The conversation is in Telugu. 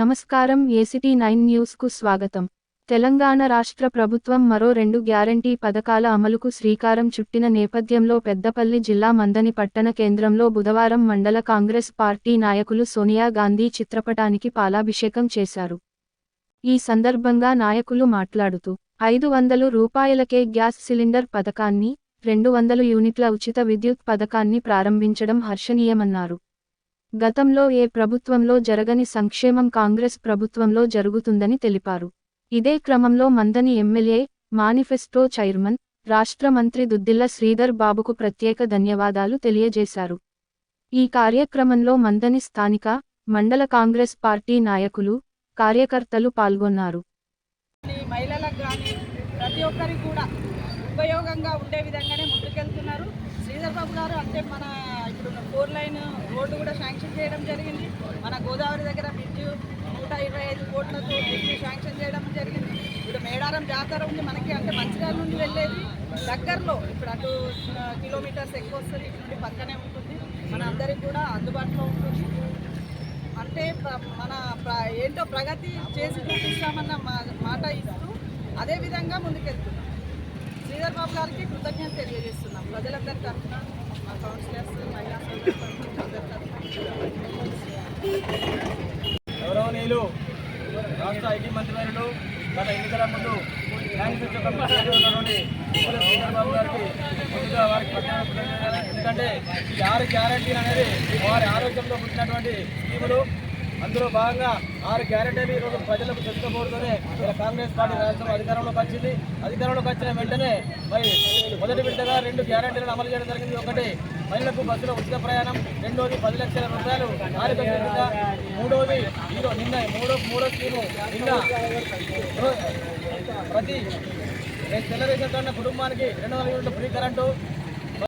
నమస్కారం ఏసిటీ 9 న్యూస్ కు స్వాగతం. తెలంగాణ రాష్ట్ర ప్రభుత్వం మరో 2 గ్యారంటీ పథకాల అమలుకు శ్రీకారం చుట్టిన నేపథ్యంలో పెద్దపల్లి జిల్లా మందని పట్టణ కేంద్రంలో బుధవారం మండల కాంగ్రెస్ పార్టీ నాయకులు సోనియా గాంధీ చిత్రపటానికి పాలాభిషేకం చేశారు. ఈ సందర్భంగా నాయకులు మాట్లాడుతూ 500 రూపాయలకే గ్యాస్ సిలిండర్ పథకాన్ని, 200 యూనిట్ల ఉచిత విద్యుత్ పథకాన్ని ప్రారంభించడం హర్షణీయమన్నారు. గతంలో ఏ ప్రభుత్వంలో జరగని సంక్షేమం కాంగ్రెస్ ప్రభుత్వంలో జరుగుతుందని తెలిపారు. ఇదే క్రమంలో మందని ఎమ్మెల్యే, మానిఫెస్టో చైర్మన్, రాష్ట్ర మంత్రి దుద్దిళ్ల శ్రీధర్ బాబుకు ప్రత్యేక ధన్యవాదాలు తెలియజేశారు. ఈ కార్యక్రమంలో మందని స్థానిక, మండల కాంగ్రెస్ పార్టీ నాయకులు, కార్యకర్తలు పాల్గొన్నారు. మహిళలకు కానీ ప్రతి ఒక్కరికి కూడా ఉపయోగంగా ఉండే విధంగానే ముందుకెళ్తున్నారు. శ్రీధర్ బాబు గారు అంటే మన ఇప్పుడు 4 లైన్ రోడ్డు కూడా శాంక్షన్ చేయడం జరిగింది. మన గోదావరి దగ్గర బ్రిడ్జ్ 125 కోట్లతో బ్రిడ్జ్ శాంక్షన్ చేయడం జరిగింది. ఇప్పుడు మేడారం జాతర ఉంది మనకి, అంటే మంచిర్యాల నుండి వెళ్ళేది దగ్గరలో, ఇప్పుడు అటు కిలోమీటర్స్ ఎక్కువ వస్తుంది, ఇటు నుండి పక్కనే ఉంటుంది, మన అందరికి కూడా అందుబాటులో ఉంటుంది. అంటే మన ఏంటో ప్రగతి చేసి చూపిస్తామన్న మాట ఇస్తూ అదేవిధంగా ముందుకెళ్తున్నాం. శ్రీధర్ బాబు గారికి కృతజ్ఞత తెలియజేస్తున్నాం. ప్రజలందరి తరఫున, మా కౌన్సిలర్స్, మహిళా గౌరవనీయులు రాష్ట్ర ఐటీ మంత్రివర్యులు గత ఎన్నికల ముందు మేనిఫెస్టో ఉన్నటువంటి శ్రీధర్ బాబు గారికి ముందుగా వారికి ఎందుకంటే ఈ 6 గ్యారంటీలు అనేది వారి ఆరోగ్యంలో పుట్టినటువంటి స్కీములు. అందులో భాగంగా 6 గ్యారెంటీలు ఈరోజు ప్రజలకు చెప్పుకోబోతూనే ఇలా కాంగ్రెస్ పార్టీ రాష్ట్రంలో అధికారంలోకి వచ్చింది. అధికారంలోకి వచ్చిన వెంటనే మరి మొదటి విడతగా 2 గ్యారెంటీలను అమలు చేయడం జరిగింది. ఒకటి మహిళలకు బస్సులో ఉచిత ప్రయాణం, రెండోది 10 లక్షల రూపాయలు ఆరోగ్య బీమా, మూడోది నిన్న మూడో స్కీము నిన్న ప్రతి తెల్ల రేషన్ కార్డున్న కుటుంబానికి 200 యూనిట్ల ఫ్రీ కరెంటు,